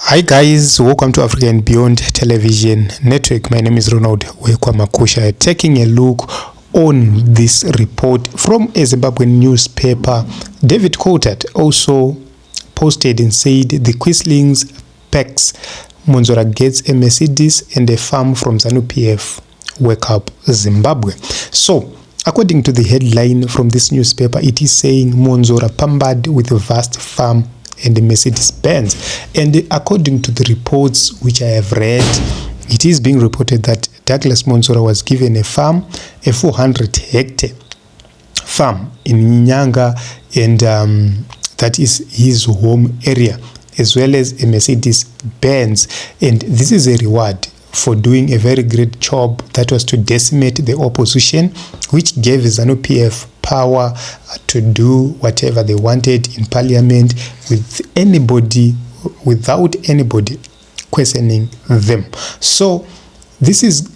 Hi guys, welcome to Africa and Beyond Television Network. My name is Ronald Wekwamakusha, taking a look on this report from a Zimbabwean newspaper. David Coulthard also posted and said the Quislings packs Mwonzora gets a Mercedes and a farm from ZANU-PF. Wake up Zimbabwe. So according to the headline from this newspaper, it is saying Mwonzora pampered with a vast farm and the Mercedes-Benz. And according to the reports which I have read, it is being reported that Douglas Mwonzora was given a farm, a 400-hectare farm in Nyanga, and that is his home area, as well as a Mercedes-Benz. And this is a reward for doing a very great job that was to decimate the opposition, which gave ZANU-PF power to do whatever they wanted in parliament without anybody questioning them. So this is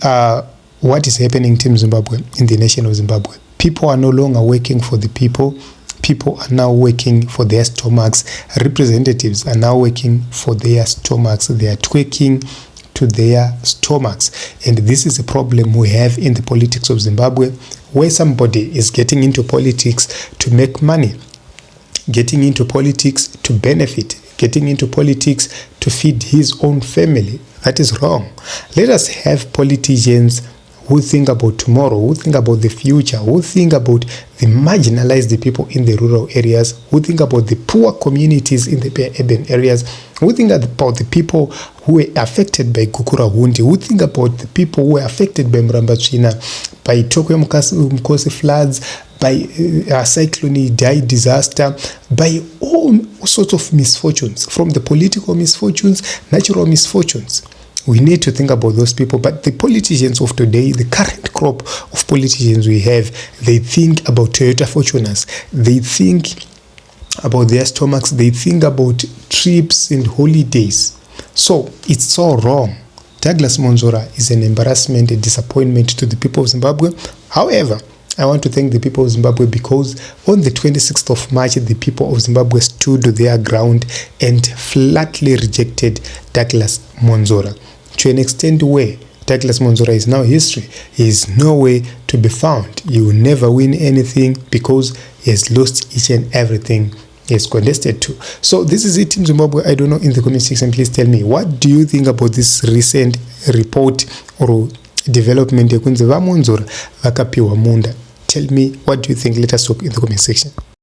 what is happening in Zimbabwe, in the nation of Zimbabwe. People are no longer working for the people. People are now working for their stomachs. Representatives are now working for their stomachs. They are twerking to their stomachs. And this is a problem we have in the politics of Zimbabwe, where somebody is getting into politics to make money, getting into politics to benefit, getting into politics to feed his own family. That is wrong. Let us have politicians who think about tomorrow, who think about the future, who think about the marginalized people in the rural areas, who think about the poor communities in the urban areas, who think about the people who were affected by Gukura Hundi, who think about the people who were affected by Mrambatsvina, by Tokwe Mkosi floods, by Cyclone Idai disaster, by all sorts of misfortunes, from the political misfortunes, natural misfortunes. We need to think about those people. But the politicians of today, the current crop of politicians we have, they think about Toyota Fortuners. They think about their stomachs. They think about trips and holidays. So it's so wrong. Douglas Mwonzora is an embarrassment, a disappointment to the people of Zimbabwe. However, I want to thank the people of Zimbabwe because on the 26th of March, the people of Zimbabwe stood their ground and flatly rejected Douglas Mwonzora to an extent where Douglas Mwonzora is now history. He is nowhere to be found. He will never win anything because he has lost each and everything he is contested to. So this is it, Team Zimbabwe. I don't know, in the comment section, please tell me, what do you think about this recent report or development? Mwonzora vakapiwa munda. Tell me, what do you think? Let us talk in the comment section.